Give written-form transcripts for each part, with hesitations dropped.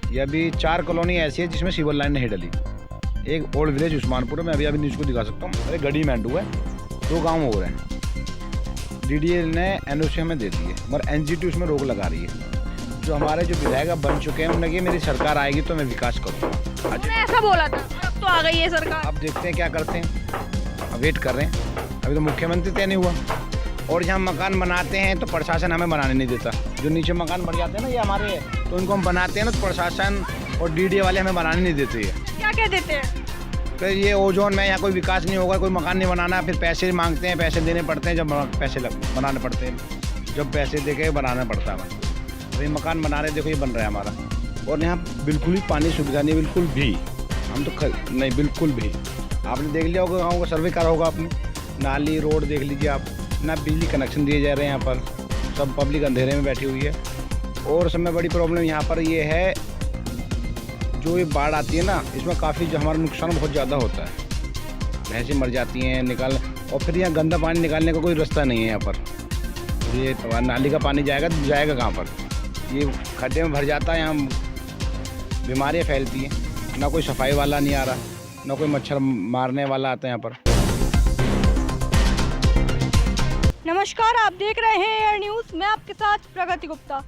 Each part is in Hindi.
ये अभी 4 कॉलोनी ऐसी है जिसमें सिविल लाइन नहीं डली। एक ओल्ड विलेज उस्मानपुर में, अभी न्यूज़ को दिखा सकता हूँ। अरे गढ़ी मेंढू है, 2 गांव हो रहे हैं। डीडीए ने एनओसी हमें दे दी है, मगर एनजीटी उसमें रोक लगा रही है। जो हमारे जो विधायक बन चुके हैं उन्होंने कहा मेरी सरकार आएगी तो मैं विकास करूँगा। उन्होंने ऐसा बोला था, अब तो आ गई है सरकार। अब देखते हैं क्या करते हैं, अब वेट कर रहे हैं। अभी तो मुख्यमंत्री तय नहीं हुआ, और जहाँ मकान बनाते हैं तो प्रशासन हमें बनाने नहीं देता। जो नीचे मकान बन जाते हैं ना, ये हमारे है, तो इनको हम बनाते हैं ना, तो प्रशासन और डीडीए वाले हमें बनाने नहीं देते हैं। क्या कह देते हैं? फिर ये ओजोन में यहाँ कोई विकास नहीं होगा, कोई मकान नहीं बनाना, फिर पैसे मांगते हैं, पैसे देने पड़ते हैं। जब पैसे बनाने पड़ते हैं, जब पैसे दे के बनाना पड़ता है। तो ये मकान बना रहे, देखो ये बन रहा है हमारा, और यहाँ बिल्कुल ही पानी सुविधा नहीं, बिल्कुल भी। हम तो नहीं, बिल्कुल भी। आपने देख लिया होगा, गाँव का सर्वे करा होगा आपने, नाली रोड देख लीजिए आप, ना बिजली कनेक्शन दिए जा रहे हैं। यहाँ पर सब पब्लिक अंधेरे में बैठी हुई है। और सबसे बड़ी प्रॉब्लम यहाँ पर ये है, जो ये बाढ़ आती है ना, इसमें काफ़ी जो हमारा नुकसान बहुत ज़्यादा होता है। भैंसें मर जाती हैं निकाल, और फिर यहाँ गंदा पानी निकालने का कोई रास्ता नहीं है। यहाँ पर ये नाली का पानी जाएगा तो जाएगा कहाँ पर? ये खड्डे में भर जाता है, यहाँ बीमारियाँ फैलती हैं। ना कोई सफाई वाला नहीं आ रहा, ना कोई मच्छर मारने वाला आता है यहाँ पर। नमस्कार, आप देख रहे हैं एयर न्यूज़। मैं आपके साथ प्रगति गुप्ता।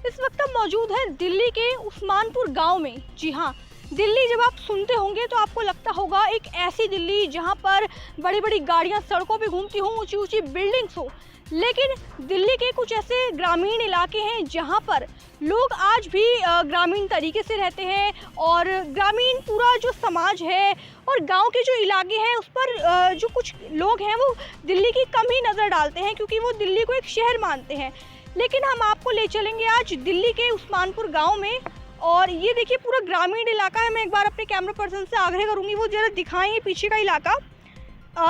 इस वक्त हम मौजूद हैं दिल्ली के उस्मानपुर गांव में। जी हाँ, दिल्ली जब आप सुनते होंगे तो आपको लगता होगा एक ऐसी दिल्ली जहां पर बड़ी बड़ी गाड़ियां सड़कों पे घूमती हों, ऊंची ऊंची बिल्डिंग्स हो। लेकिन दिल्ली के कुछ ऐसे ग्रामीण इलाके हैं जहां पर लोग आज भी ग्रामीण तरीके से रहते हैं, और ग्रामीण पूरा जो समाज है और गांव के जो इलाके हैं उस पर जो कुछ लोग हैं वो दिल्ली की कम ही नज़र डालते हैं, क्योंकि वो दिल्ली को एक शहर मानते हैं। लेकिन हम आपको ले चलेंगे आज दिल्ली के उस्मानपुर गांव में, और ये देखिए पूरा ग्रामीण इलाका है। मैं एक बार अपने कैमरा पर्सन से आग्रह करूंगी वो जरा दिखाएं पीछे का इलाका।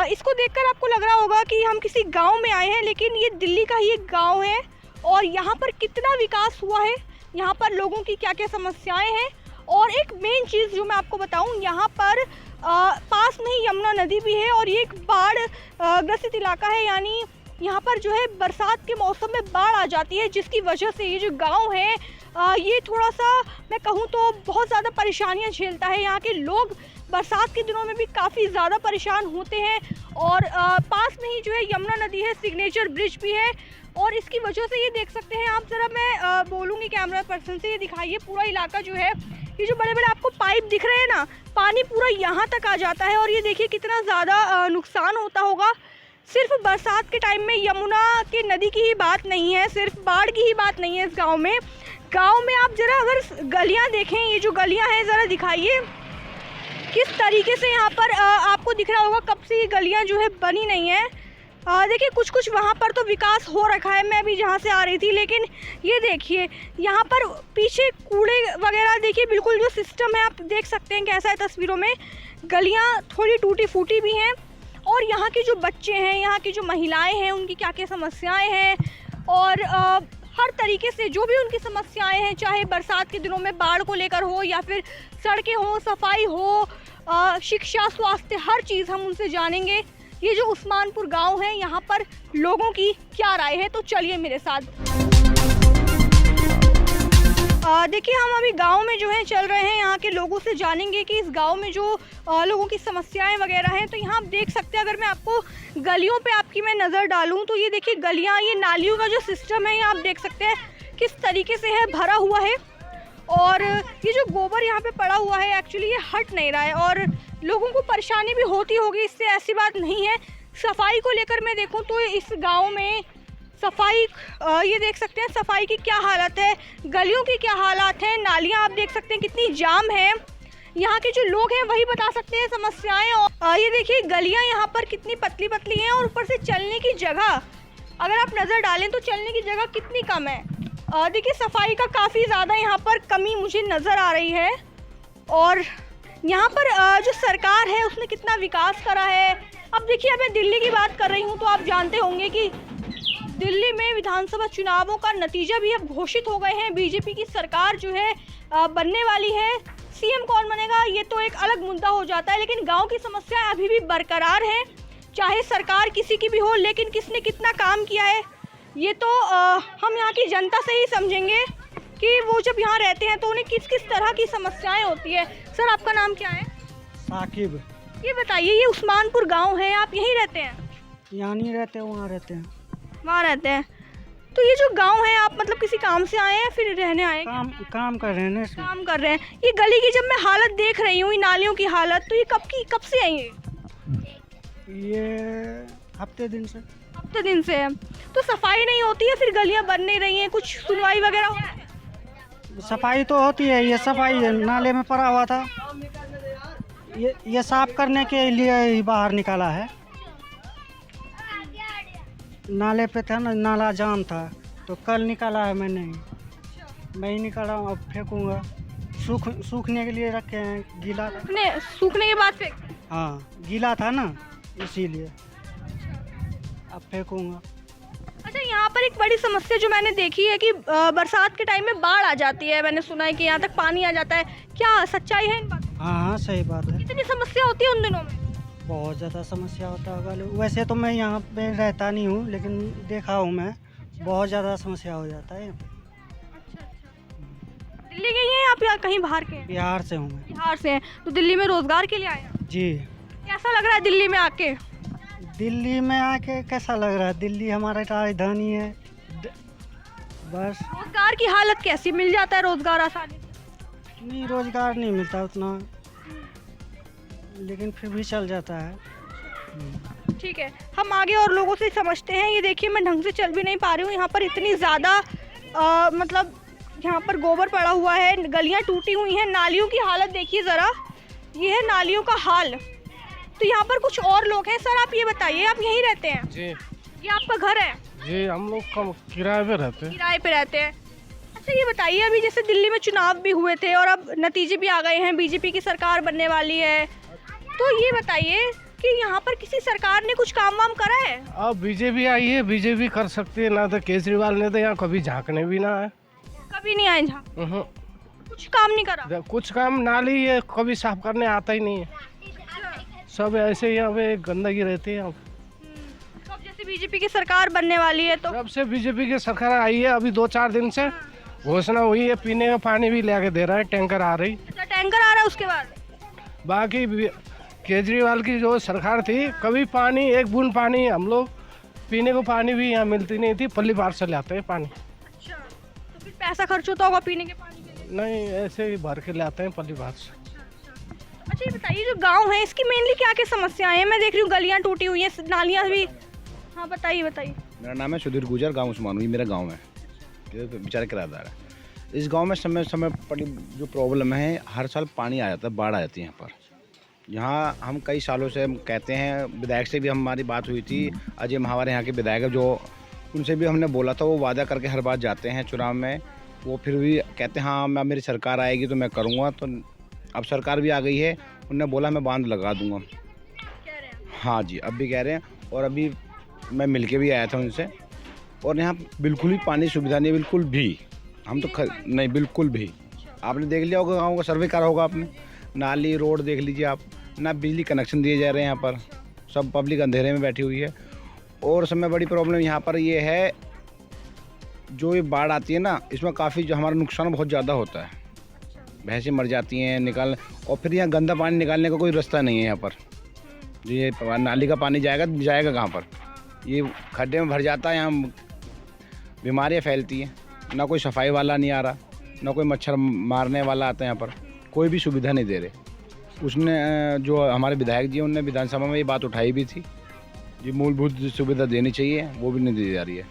इसको देखकर आपको लग रहा होगा कि हम किसी गांव में आए हैं, लेकिन ये दिल्ली का ही एक गांव है। और यहाँ पर कितना विकास हुआ है, यहाँ पर लोगों की क्या क्या समस्याएं हैं। और एक मेन चीज़ जो मैं आपको बताऊँ, यहाँ पर पास में ही यमुना नदी भी है, और ये एक बाढ़ ग्रसित इलाका है। यानी यहाँ पर जो है बरसात के मौसम में बाढ़ आ जाती है, जिसकी वजह से ये जो गांव है ये थोड़ा सा मैं कहूँ तो बहुत ज़्यादा परेशानियाँ झेलता है। यहाँ के लोग बरसात के दिनों में भी काफ़ी ज़्यादा परेशान होते हैं। और पास में ही जो है यमुना नदी है, सिग्नेचर ब्रिज भी है, और इसकी वजह से ये देख सकते हैं आप। ज़रा मैं बोलूँगी कैमरा पर्सन से, ये दिखाइए पूरा इलाका जो है, ये जो बड़े बड़े आपको पाइप दिख रहे हैं ना, पानी पूरा यहाँ तक आ जाता है। और ये देखिए कितना ज़्यादा नुकसान होता होगा। सिर्फ बरसात के टाइम में यमुना के नदी की ही बात नहीं है, सिर्फ बाढ़ की ही बात नहीं है इस गांव में। गांव में आप ज़रा अगर गलियां देखें, ये जो गलियां हैं ज़रा दिखाइए किस तरीके से यहाँ पर आपको दिख रहा होगा कब से ये गलियां जो है बनी नहीं है। देखिए कुछ कुछ वहाँ पर तो विकास हो रखा है, मैं भी जहाँ से आ रही थी। लेकिन ये देखिए यहाँ पर पीछे कूड़े वगैरह, देखिए बिल्कुल जो सिस्टम है आप देख सकते हैं कैसा है तस्वीरों में। गलियाँ थोड़ी टूटी फूटी भी हैं, और यहाँ के जो बच्चे हैं, यहाँ की जो महिलाएं हैं, उनकी क्या क्या समस्याएं हैं, और हर तरीके से जो भी उनकी समस्याएं हैं, चाहे बरसात के दिनों में बाढ़ को लेकर हो, या फिर सड़कें हो, सफाई हो, शिक्षा, स्वास्थ्य, हर चीज़ हम उनसे जानेंगे। ये जो उस्मानपुर गांव है, यहाँ पर लोगों की क्या राय है, तो चलिए मेरे साथ। देखिए हम अभी गांव में जो है चल रहे हैं, यहाँ के लोगों से जानेंगे कि इस गांव में जो लोगों की समस्याएं वगैरह हैं। तो यहाँ आप देख सकते हैं, अगर मैं आपको गलियों पे आपकी मैं नज़र डालूं तो ये देखिए गलियाँ, ये नालियों का जो सिस्टम है, यहाँ आप देख सकते हैं किस तरीके से है, भरा हुआ है। और ये जो गोबर यहाँ पे पड़ा हुआ है, एक्चुअली ये हट नहीं रहा है, और लोगों को परेशानी भी होती होगी इससे, ऐसी बात नहीं है। सफाई को लेकर मैं देखूँ तो इस गाँव में सफाई, ये देख सकते हैं सफाई की क्या हालत है, गलियों की क्या हालात है, नालियाँ आप देख सकते हैं कितनी जाम है। यहाँ के जो लोग हैं वही बता सकते हैं समस्याएं। और ये देखिए गलियाँ यहाँ पर कितनी पतली पतली हैं, और ऊपर से चलने की जगह अगर आप नज़र डालें तो चलने की जगह कितनी कम है। देखिए सफाई का काफ़ी ज़्यादा यहाँ पर कमी मुझे नज़र आ रही है। और यहाँ पर जो सरकार है उसने कितना विकास करा है। अब देखिए, अब मैं दिल्ली की बात कर रही हूँ तो आप जानते होंगे कि दिल्ली में विधानसभा चुनावों का नतीजा भी अब घोषित हो गए हैं। बीजेपी की सरकार जो है बनने वाली है। सीएम कौन बनेगा ये तो एक अलग मुद्दा हो जाता है, लेकिन गांव की समस्याएं अभी भी बरकरार हैं, चाहे सरकार किसी की भी हो। लेकिन किसने कितना काम किया है ये तो हम यहाँ की जनता से ही समझेंगे। कि वो जब यहाँ रहते हैं तो उन्हें किस किस तरह की समस्याएं होती है। सर, आपका नाम क्या है? साकिब। ये बताइए, ये उस्मानपुर गांव है, आप यहीं रहते हैं? यहाँ नहीं रहते, वहाँ रहते हैं। वहाँ रहते हैं। तो ये जो गांव है, आप मतलब किसी काम से आए हैं फिर रहने आए हैं? काम कर रहे हैं। काम कर रहे हैं। ये गली की जब मैं हालत देख रही हूँ, नालियों की हालत, तो ये कब से आई है? ये हफ्ते दिन से है। तो सफाई नहीं होती है, फिर गलियां बन नहीं रही हैं, कुछ सुनवाई वगैरह हो रही है? सफाई तो होती है। ये सफाई नाले में पड़ा हुआ था, ये साफ करने के लिए ही बाहर निकाला है। नाले पे था ना, नाला जाम था, तो कल निकाला है मैंने ही। मैं ही निकाला हूँ, अब फेंकूँगा। सूखने के लिए रखे हैं, गीला था। सूखने के बाद फेंक? हाँ, गीला था ना, इसीलिए अब फेंकूँगा। अच्छा, यहाँ पर एक बड़ी समस्या जो मैंने देखी है कि बरसात के टाइम में बाढ़ आ जाती है। मैंने सुना है कि यहाँ तक पानी आ जाता है, क्या सच्चाई है इन बात? हाँ, सही बात है। कितनी समस्या होती है उन दिनों में? बहुत ज़्यादा समस्या होता होगा। वैसे तो मैं यहाँ पे रहता नहीं हूँ, लेकिन देखा हूँ मैं, बहुत ज़्यादा समस्या हो जाता है। दिल्ली के ही हैं आप या कहीं बाहर के हैं? बिहार से हूँ मैं। बिहार से हैं, तो दिल्ली में रोजगार के लिए आए हैं? जी। कैसा लग रहा है दिल्ली में आके? दिल्ली में आके कैसा लग रहा है? दिल्ली हमारा राजधानी है। बस। रोजगार की हालत कैसी? मिल जाता है रोजगार आसानी से? नहीं, रोजगार नहीं मिलता उतना, लेकिन फिर भी चल जाता है। ठीक है, हम आगे और लोगों से समझते हैं। ये देखिए, मैं ढंग से चल भी नहीं पा रही हूँ। यहाँ पर इतनी ज़्यादा मतलब यहाँ पर गोबर पड़ा हुआ है, गलियाँ टूटी हुई हैं, नालियों की हालत देखिए ज़रा, ये है नालियों का हाल। तो यहाँ पर कुछ और लोग हैं। सर, आप ये बताइए, आप यहीं रहते हैं? जी। ये आपका घर है? जी, हम लोग कम किराए पे रहते हैं। किराए पे रहते हैं। अच्छा, ये बताइए, अभी जैसे दिल्ली में चुनाव भी हुए थे और अब नतीजे भी आ गए हैं, बीजेपी की सरकार बनने वाली है, तो ये बताइए कि यहाँ पर किसी सरकार ने कुछ काम वाम करा है? अब बीजेपी आई है, बीजेपी कर सकती है ना। तो केजरीवाल ने तो यहाँ कभी झांकने भी ना है। कभी नहीं आए जहाँ? कुछ काम नहीं करा? कुछ काम नाली ये कभी साफ करने आता ही नहीं है। सब ऐसे ही यहाँ पे गंदगी रहती है। तो अब जैसे बीजेपी की सरकार बनने वाली है, तो जब से बीजेपी की सरकार आई है, अभी 2-4 दिन से घोषणा हुई है, पीने का पानी भी लेके दे रहा है, टैंकर आ रही। अच्छा, टैंकर आ रहा है। उसके बाद बाकी केजरीवाल की जो सरकार थी, कभी पानी, एक बूंद पानी, हम लोग पीने को पानी भी यहाँ मिलती नहीं थी। पल्ली बाहर से लाते हैं पानी। अच्छा, तो फिर पैसा खर्च होता होगा पीने के पानी के लिए? नहीं, ऐसे ही भर के लाते हैं पल्ली बाहर से। अच्छा, ये बताइए, जो गांव है इसकी मेनली क्या क्या समस्याएं हैं? मैं देख रही हूँ गलियां टूटी हुई हैं, नालियां भी। हाँ, बताइए। मेरा नाम है सुधीर गुजर, गाँव उस्मान, ये मेरा गाँव है, बेचारा किराएदार है। इस गांव में समय समय बड़ी जो प्रॉब्लम है, हर साल पानी आ जाता है, बाढ़ आ जाती है यहाँ पर। यहाँ हम कई सालों से हम कहते हैं, विधायक से भी हमारी बात हुई थी, अजय महावर यहाँ के विधायक जो, उनसे भी हमने बोला था, वो वादा करके हर बार जाते हैं चुनाव में, वो फिर भी कहते हैं हाँ मैं, मेरी सरकार आएगी तो मैं करूँगा। तो अब सरकार भी आ गई है, उन्होंने बोला मैं बांध लगा दूँगा। हाँ जी, अब भी कह रहे हैं। और अभी मैं मिल के भी आया था उनसे, और यहाँ बिल्कुल ही पानी सुविधा नहीं, बिल्कुल भी। हम तो नहीं, बिल्कुल भी। आपने देख लिया होगा, गाँव का सर्वे करा होगा आपने, नाली रोड देख लीजिए आप, ना बिजली कनेक्शन दिए जा रहे हैं यहाँ पर, सब पब्लिक अंधेरे में बैठी हुई है। और सबसे बड़ी प्रॉब्लम यहाँ पर ये है, जो ये बाढ़ आती है ना, इसमें काफ़ी जो हमारा नुकसान बहुत ज़्यादा होता है। भैंसें मर जाती हैं निकाल, और फिर यहाँ गंदा पानी निकालने का कोई रास्ता नहीं है यहाँ पर। जो ये नाली का पानी जाएगा कहाँ पर? ये खड्डे में भर जाता है, यहाँ बीमारियाँ फैलती हैं। ना कोई सफाई वाला नहीं आ रहा, ना कोई मच्छर मारने वाला आता है यहाँ पर, कोई भी सुविधा नहीं दे रहे। उसने जो हमारे विधायक जी, उन्होंने विधानसभा में ये बात उठाई भी थी, ये मूलभूत सुविधा देनी चाहिए, वो भी नहीं दी जा रही है।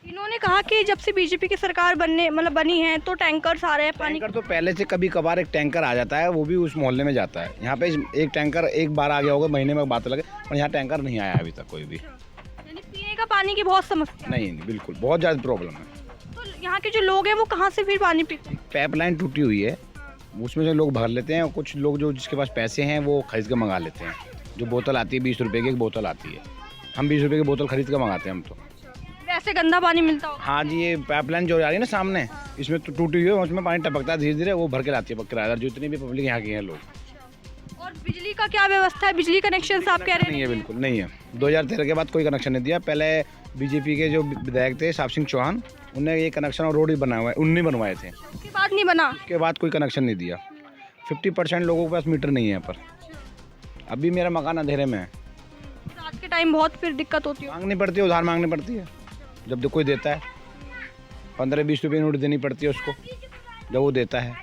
इन्होंने कहा कि जब से बीजेपी की सरकार बनी है तो टैंकर आ रहे हैं पानी। टैंकर तो पहले से कभी कभार एक टैंकर आ जाता है, वो भी उस मोहल्ले में जाता है। यहाँ पे एक टैंकर एक बार आ गया होगा, महीने में बात लगे, पर यहाँ टैंकर नहीं आया अभी तक कोई भी। यानी पीने का पानी की बहुत समस्या? नहीं, बिल्कुल, बहुत ज़्यादा प्रॉब्लम है। तो यहाँ के जो लोग हैं वो कहाँ से फिर पानी पीते हैं? पाइपलाइन टूटी हुई है, उसमें से लोग भर लेते हैं, और कुछ लोग जो जिसके पास पैसे हैं वो खरीद के मंगा लेते हैं। जो बोतल आती है 20 रुपये की एक बोतल आती है, हम 20 रुपये की बोतल खरीद के मंगाते हैं हम तो। वैसे गंदा पानी मिलता होगा? हाँ जी, ये पाइपलाइन जो आ रही है ना सामने, इसमें तो टूटी हुई है, उसमें पानी टपकता है धीरे धीरे, वो भर के लाती है किराएदार, जितनी भी पब्लिक यहाँ की है लोग। और बिजली का क्या व्यवस्था है? बिजली कनेक्शन आप कह रहे हैं? नहीं है, बिल्कुल नहीं है। 2013 के बाद कोई कनेक्शन नहीं दिया। पहले बीजेपी के जो विधायक थे साब सिंह चौहान, उनने ये कनेक्शन और रोड ही उनने बनवाए थे। उसके बाद नहीं बना। उसके बाद कोई कनेक्शन नहीं दिया। 50% लोगों के पास मीटर नहीं है यहाँ पर। अभी मेरा मकान अंधेरे में है। रात के टाइम बहुत फिर दिक्कत होती है। मांगनी पड़ती है, उधार मांगनी पड़ती है। जब कोई देता है 15-20 रुपये नोट देनी पड़ती है उसको, जब वो देता है।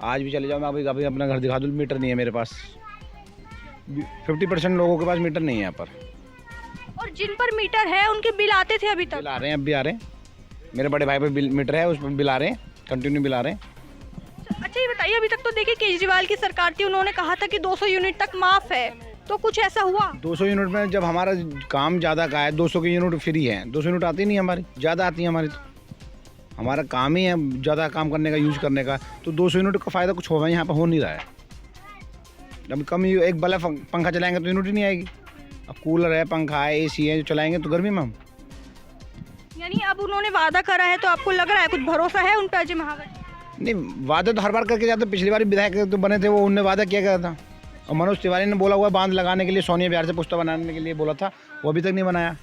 आज भी चले जाओ, मैं अभी अपना घर दिखा दूँ, मीटर नहीं है मेरे पास। 50% लोगों के पास मीटर नहीं है यहाँ पर। और जिन पर मीटर है उनके बिल आते थे अभी तक? बिल आ रहे हैं, अब भी आ रहे हैं। मेरे बड़े भाई पे बिल मीटर है, उस पर बिल आ रहे हैं, कंटिन्यू बिल आ रहे हैं। अच्छा ये बताइए, अभी तक तो देखिए केजरीवाल की सरकार थी, उन्होंने कहा था कि 200 यूनिट तक माफ है, तो कुछ ऐसा हुआ? 200 यूनिट में जब हमारा काम ज़्यादा का है, 200 की यूनिट फ्री है। 200 यूनिट आती नहीं हमारी, ज़्यादा आती है हमारी। तो हमारा काम ही है ज़्यादा काम करने का, यूज करने का। तो 200 यूनिट का फ़ायदा कुछ होगा यहाँ पर हो नहीं रहा है। जब कम एक बल्ब पंखा चलाएंगे तो यूनिट ही नहीं आएगी। अब कूलर है, पंखा है, AC है, जो चलाएंगे तो गर्मी में हम। यानी अब उन्होंने वादा करा है तो आपको लग रहा है कुछ भरोसा है उन पर अजय महावत? नहीं, वादा तो हर बार करके जाते। पिछली बार विधायक तो बने थे, वो उनने वादा किया गया था। और मनोज तिवारी ने बोला हुआ बांध लगाने के लिए, सोनिया बिहार से पुश्ता बनाने के लिए बोला था, वो अभी तक नहीं बनाया।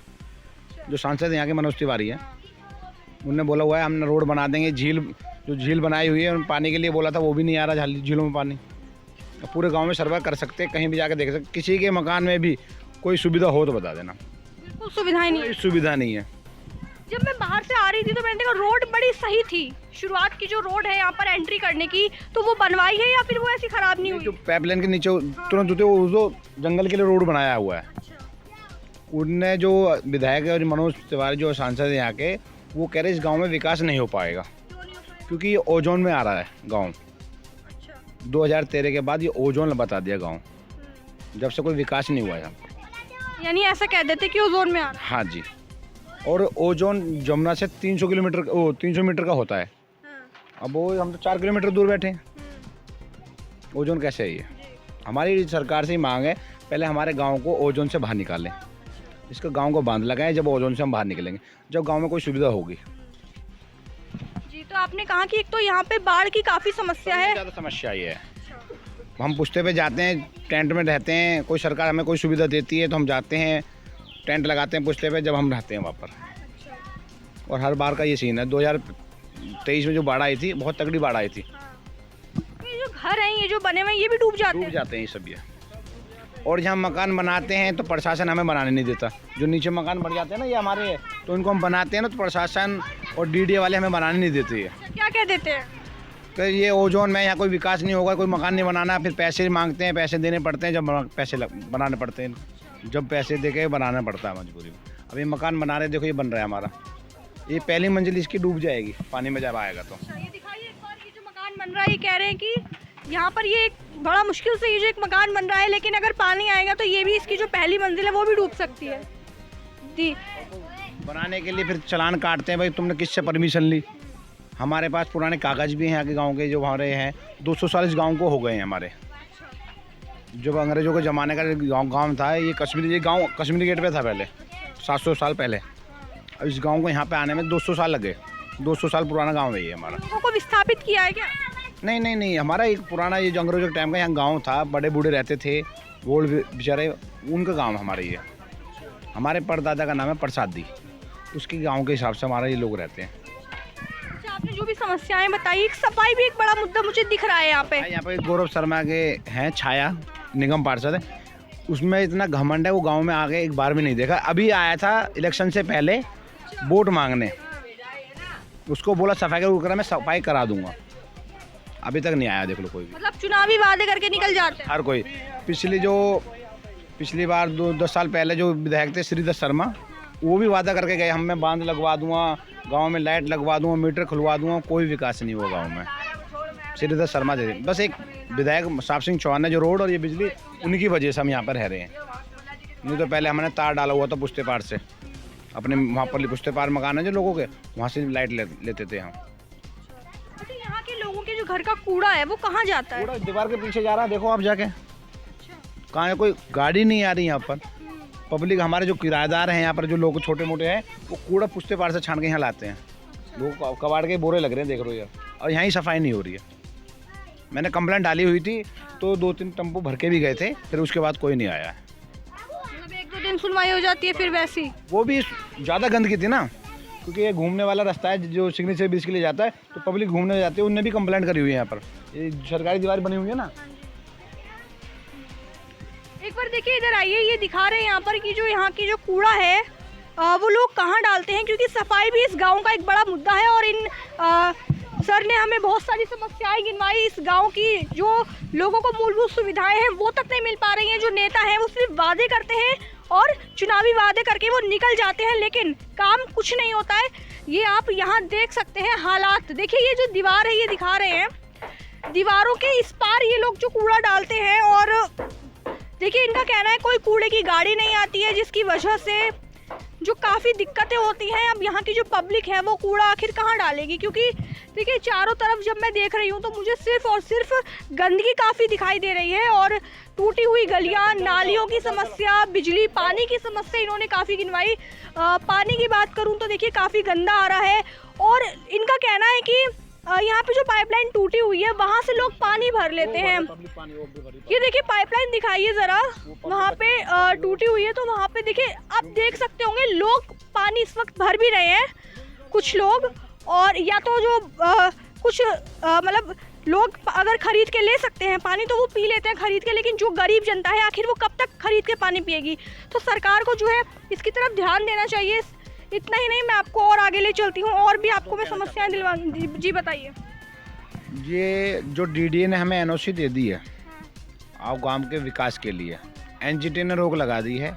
जो सांसद यहाँ के मनोज तिवारी है, उनने बोला हुआ है हमने रोड बना देंगे। जो झील बनाई हुई है पानी के लिए बोला था, वो भी नहीं आ रहा झीलों में पानी। पूरे गांव में सर्वे कर सकते हैं, कहीं भी जाकर देख सकते। किसी के मकान में भी कोई सुविधा हो तो बता देना। बिल्कुल सुविधाएं नहीं है। कोई सुविधा नहीं है। जब मैं बाहर से आ रही थी तो मैंने देखा रोड बड़ी सही थी। शुरुआत की जो रोड है यहाँ पर एंट्री करने की, तो वो बनवाई है या फिर वो ऐसी खराब नहीं हुई? जो पाइपलाइन के नीचे तुरंत होते वो जो जंगल के लिए रोड बनाया हुआ है। उनने जो विधायक और मनोज तिवारी जो सांसद है यहाँ के, वो कह रहे इस गाँव में विकास नहीं हो पाएगा, क्योंकि ये ओजोन में आ रहा है गाँव। 2013 के बाद ये ओजोन बता दिया गाँव, जब से कोई विकास नहीं हुआ है। यानी ऐसा कह देते कि ओजोन में आ रहा है। हाँ जी। और ओजोन जमुना से 300 मीटर का होता है। अब वो हम तो 4 किलोमीटर दूर बैठे हैं। ओजोन कैसे है ये? हमारी सरकार से ही मांग है, पहले हमारे गांव को ओजोन से बाहर निकालें। इसका गांव को बांध लगाएं, जब ओजोन से हम बाहर निकलेंगे, जब गांव में कोई सुविधा होगी। जी, तो आपने कहा कि एक तो यहाँ पे बाढ़ की काफ़ी समस्या है। ज़्यादा समस्या ये है। हम पुश्ते पे जाते हैं, टेंट में रहते हैं, कोई सरकार हमें कोई सुविधा देती है तो हम जाते हैं, टेंट लगाते हैं पुश्ते पे, जब हम रहते हैं वहाँ पर। और हर बार का ये सीन है। 2023 में जो बाढ़ आई थी, बहुत तगड़ी बाढ़ आई थी। ये जो घर हैं, ये जो बने हुए हैं, ये भी डूब जाते हैं। ये सब ये। और जहाँ मकान बनाते हैं तो प्रशासन हमें बनाने नहीं देता। जो नीचे मकान बन जाते हैं ना, ये हमारे, तो इनको हम बनाते हैं ना, तो प्रशासन और DDA वाले हमें बनाने नहीं देते हैं। क्या क्या देते हैं? तो ये ओजोन में यहाँ कोई विकास नहीं होगा, कोई मकान नहीं बनाना, फिर पैसे मांगते हैं, पैसे देने पड़ते हैं, जब पैसे बनाने पड़ते हैं, जब पैसे दे के बनाना पड़ता है मजबूरी में। अब ये मकान बना रहे, देखो ये बन रहा है हमारा, ये पहली मंजिल इसकी डूब जाएगी पानी में जब आएगा तो। ये दिखाइए एक बार, ये जो मकान बन रहा है, ये कह रहे हैं कि यहाँ पर ये एक बड़ा मुश्किल से ये जो एक मकान बन रहा है, लेकिन अगर पानी आएगा तो ये भी, इसकी जो पहली मंजिल है वो भी डूब सकती है। जी, बनाने के लिए फिर चालान काटते हैं, भाई तुमने किससे परमिशन ली। हमारे पास पुराने कागज़ भी हैं यहाँ के गांव के, जो हमारे हैं 200 साल इस गांव को हो गए हैं हमारे। जब अंग्रेज़ों के ज़माने का गांव था, ये गांव कश्मीरी गेट पे था पहले, 700 साल पहले। अब इस गांव को यहाँ पे आने में 200 साल लगे। 200 साल पुराना गांव है ये हमारा। लोगों को विस्थापित किया है क्या? नहीं, हमारा एक पुराना ये जो अंग्रेज़ों के टाइम का यहाँ गाँव था, बड़े बूढ़े रहते थे, गोल्ड बेचारे, उनका गाँव हमारा ये। हमारे परदादा का नाम है प्रसादी, उसके गाँव के हिसाब से हमारा ये लोग रहते हैं। आपने जो भी समस्याएं बताई, सफाई भी एक बड़ा मुद्दा मुझे दिख रहा है यहाँ पे। गौरव शर्मा के हैं छाया निगम पार्षद है, उसमें इतना घमंड है, वो गांव में आगे एक बार भी नहीं देखा। अभी आया था इलेक्शन से पहले वोट मांगने, उसको बोला सफाई का मैं सफाई करा दूंगा, अभी तक नहीं आया। देख लो कोई भी, मतलब चुनावी वादे करके निकल जाते हैं हर कोई। पिछली बार 10 साल पहले जो विधायक थे श्रीधर शर्मा, वो भी वादा करके गए, मैं बांध लगवा दूंगा, गांव में लाइट लगवा दूंगा, मीटर खुलवा दूंगा, कोई विकास नहीं हुआ गांव में। श्रीधर शर्मा थे बस एक विधायक, साब सिंह चौहान ने जो रोड और ये बिजली, उनकी वजह से हम यहाँ पर रह रहे हैं। नहीं तो पहले हमने तार डाला हुआ था पुश्ते पार से, अपने वहाँ पर पुश्ते पार मकान है जो लोगों के, वहाँ से लाइट लेते थे हम। अच्छा, यहाँ के लोगों के जो घर का कूड़ा है वो कहाँ जाता है? कूड़ा दीवार के पीछे जा रहा है, देखो आप जाके, कहाँ है, कोई गाड़ी नहीं आ रही यहाँ पर। पब्लिक, हमारे जो किराएदार हैं यहाँ पर, जो लोग छोटे मोटे हैं, वो कूड़ा पुश्ते पार से छान के यहाँ लाते हैं। लोग कबाड़ के बोरे लग रहे हैं, देख रहे हो यार, और यहाँ ही सफाई नहीं हो रही है। मैंने कंप्लेंट डाली हुई थी तो 2-3 टेम्पो भर के भी गए थे, फिर उसके बाद कोई नहीं आया है। मतलब 1-2 दिन सुनवाई हो जाती है फिर वैसी? वो भी ज़्यादा गंदगी थी ना, क्योंकि ये घूमने वाला रास्ता है जो सिग्नेचर से बीच के लिए जाता है, तो पब्लिक घूमने जाती है, उनने भी कंप्लेंट करी हुई है यहाँ पर। ये सरकारी दीवार बनी हुई है ना। एक बार देखिए इधर आइए, ये दिखा रहे हैं यहाँ पर कि जो यहाँ की जो कूड़ा है वो लोग कहाँ डालते हैं, क्योंकि सफाई भी इस गांव का एक बड़ा मुद्दा है। और इन सर ने हमें बहुत सारी समस्याएं गिनवाई इस गांव की, जो लोगों को मूलभूत सुविधाएं हैं वो तक नहीं मिल पा रही हैं। जो नेता हैं वो सिर्फ वादे करते हैं और चुनावी वादे करके वो निकल जाते हैं, लेकिन काम कुछ नहीं होता है। ये आप यहाँ देख सकते हैं हालात। देखिए ये जो दीवार है ये दिखा रहे हैं, दीवारों के इस पार ये लोग जो कूड़ा डालते हैं, और देखिए इनका कहना है कोई कूड़े की गाड़ी नहीं आती है, जिसकी वजह से जो काफ़ी दिक्कतें होती हैं। अब यहाँ की जो पब्लिक है वो कूड़ा आखिर कहाँ डालेगी, क्योंकि देखिए चारों तरफ जब मैं देख रही हूँ तो मुझे सिर्फ और सिर्फ गंदगी काफ़ी दिखाई दे रही है, और टूटी हुई गलियाँ, नालियों की समस्या, बिजली पानी की समस्या इन्होंने काफ़ी गिनवाई। पानी की बात करूँ तो देखिए काफ़ी गंदा आ रहा है, और इनका कहना है कि यहाँ पे जो पाइपलाइन टूटी हुई है वहाँ से लोग पानी भर लेते हैं। ये देखिए पाइपलाइन दिखाइए ज़रा, वहाँ पे टूटी हुई है, तो वहाँ पे देखिए आप देख सकते होंगे लोग पानी इस वक्त भर भी रहे हैं कुछ लोग, और या तो जो कुछ मतलब लोग अगर खरीद के ले सकते हैं पानी तो वो पी लेते हैं खरीद के, लेकिन जो गरीब जनता है आखिर वो कब तक खरीद के पानी पिएगी। तो सरकार को जो है इसकी तरफ ध्यान देना चाहिए। इतना ही नहीं, मैं आपको और आगे ले चलती हूँ और भी आपको मैं समस्याएं दिलवा। जी बताइए। ये जो डीडीए ने हमें एनओसी दे दी है और गांव के विकास के लिए, एनजीटी ने रोक लगा दी है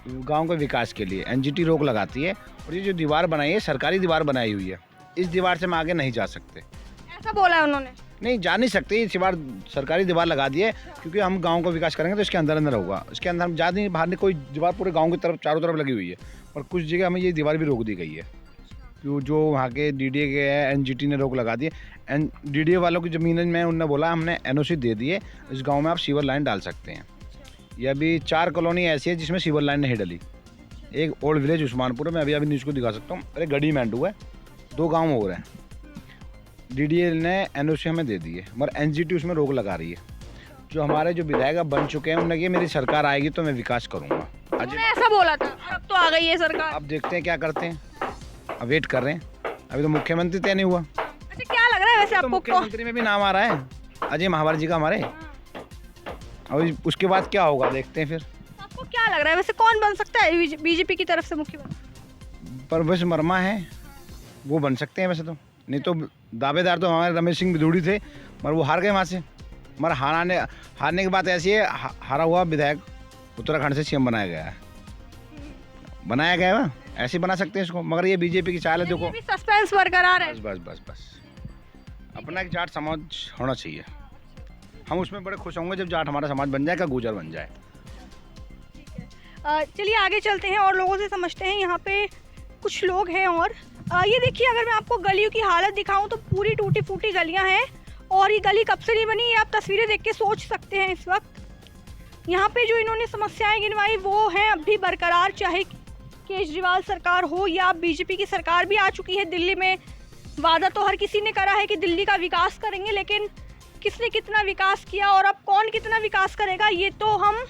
गांव के विकास के लिए, एनजीटी रोक लगाती है। और ये जो दीवार बनाई है सरकारी दीवार बनाई हुई है, इस दीवार से हम आगे नहीं जा सकते। ऐसा बोला है उन्होंने? नहीं जा नहीं सकते, इस बार सरकारी दीवार लगा दी है, क्योंकि हम गांव का विकास करेंगे तो इसके अंदर अंदर होगा। इसके अंदर हम ज़्यादा नहीं, बाहर नहीं, कोई दीवार पूरे गांव की तरफ चारों तरफ लगी हुई है, और कुछ जगह हमें ये दीवार भी रोक दी गई है, क्यों जो वहाँ के डीडीए के है, एनजीटी ने रोक लगा दी है। डीडीए वालों की ज़मीन में उन्होंने बोला हमने एनओसी दे दी है, इस गाँव में आप सीवर लाइन डाल सकते हैं। ये अभी 4 कॉलोनी ऐसी है जिसमें सीवर लाइन नहीं डली। एक ओल्ड विलेज उस्मानपुर में, अभी न्यूज़ को दिखा सकता हूँ, अरे गढ़ी मैंडू है, 2 गाँव हो रहे हैं। डीडीए ने एनओसी हमें दे दी है, मगर एनजीटी उसमें रोक लगा रही है। जो हमारे जो विधायक बन चुके हैं उन्होंने कहा मेरी सरकार आएगी तो मैं विकास करूँगा। उन्होंने ऐसा बोला था, अब तो आ गई है सरकार। अब देखते हैं क्या करते हैं, अब वेट कर रहे हैं। अभी तो मुख्यमंत्री तय नहीं हुआ। अच्छा क्या लग रहा है वैसे आपको? मुख्यमंत्री में भी नाम आ रहा है अजय महावर जी का हमारे। अब उसके बाद क्या होगा देखते हैं फिर। आपको क्या लग रहा है वैसे कौन बन सकता है बीजेपी की तरफ से मुख्यमंत्री? परवेश वर्मा है, वो बन सकते हैं वैसे तो। नहीं तो दावेदार तो हमारे रमेश सिंह बिधूड़ी थे, मगर वो हार गए वहाँ से। मगर हारने की बात ऐसी है, हारा हुआ विधायक उत्तराखंड से सीएम बनाया गया है, ऐसे ही बना सकते हैं इसको। मगर ये बीजेपी की चाल है, देखो सस्पेंस बरकरार है। बस अपना एक जाट समाज होना चाहिए। हम उसमें बड़े खुश होंगे जब जाट हमारा समाज बन जाए, का गुजर बन जाए। चलिए आगे चलते हैं और लोगों से समझते हैं। यहाँ पे कुछ लोग हैं और ये देखिए, अगर मैं आपको गलियों की हालत दिखाऊं तो पूरी टूटी फूटी गलियां हैं, और ये गली कब से नहीं बनी ये आप तस्वीरें देख के सोच सकते हैं। इस वक्त यहाँ पे जो इन्होंने समस्याएं गिनवाई वो हैं अब भी बरकरार, चाहे केजरीवाल सरकार हो या बीजेपी की सरकार भी आ चुकी है दिल्ली में। वादा तो हर किसी ने करा है कि दिल्ली का विकास करेंगे, लेकिन किसने कितना विकास किया और अब कौन कितना विकास करेगा ये तो हम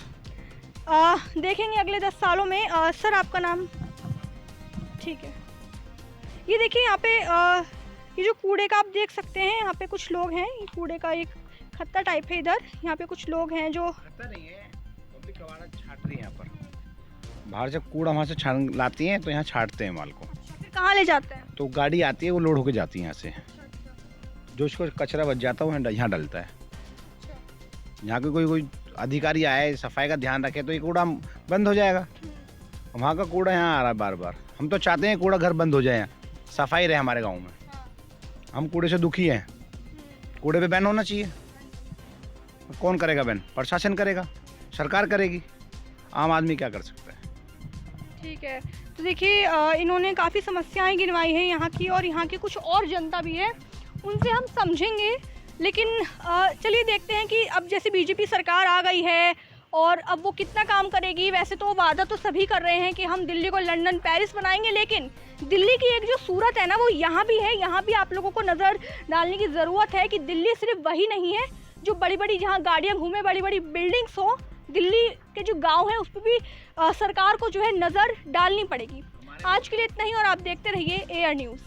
देखेंगे अगले 10 सालों में। सर आपका नाम? ठीक है। ये देखिए यहाँ पे ये जो कूड़े का आप देख सकते हैं, यहाँ पे कुछ लोग हैं, ये कूड़े का एक खत्ता टाइप है इधर। यहाँ पे कुछ लोग हैं जो खत्ता नहीं है, पब्लिक कबाड़ा छाट रही है यहाँ पर। बाहर से कूड़ा वहाँ से छान लाती हैं तो यहाँ छाटते हैं माल को। फिर कहाँ ले जाते हैं? तो गाड़ी आती है, वो लोड होके जाती है यहाँ से। जो उसको कचरा बच जाता है वो यहाँ डलता है। यहाँ के कोई अधिकारी आए सफाई का ध्यान रखे तो ये कूड़ा बंद हो जाएगा। वहाँ का कूड़ा यहाँ आ रहा है बार बार। हम तो चाहते हैं कूड़ा घर बंद हो जाए, सफाई रहे हमारे गांव में। हम कूड़े से दुखी हैं, कूड़े पे बैन होना चाहिए। कौन करेगा बैन? प्रशासन करेगा, सरकार करेगी, आम आदमी क्या कर सकता है। ठीक है, तो देखिए इन्होंने काफ़ी समस्याएं गिनवाई हैं यहाँ की, और यहाँ की कुछ और जनता भी है, उनसे हम समझेंगे। लेकिन चलिए देखते हैं कि अब जैसे बीजेपी सरकार आ गई है और अब वो कितना काम करेगी। वैसे तो वादा तो सभी कर रहे हैं कि हम दिल्ली को लंदन पेरिस बनाएंगे, लेकिन दिल्ली की एक जो सूरत है ना वो यहाँ भी है। यहाँ भी आप लोगों को नज़र डालने की ज़रूरत है कि दिल्ली सिर्फ वही नहीं है जो बड़ी बड़ी जहाँ गाड़ियाँ घूमे, बड़ी बड़ी बिल्डिंग्स हो, दिल्ली के जो गांव हैं उस पर भी सरकार को जो है नज़र डालनी पड़ेगी। आज के लिए इतना ही और आप देखते रहिए AR न्यूज़।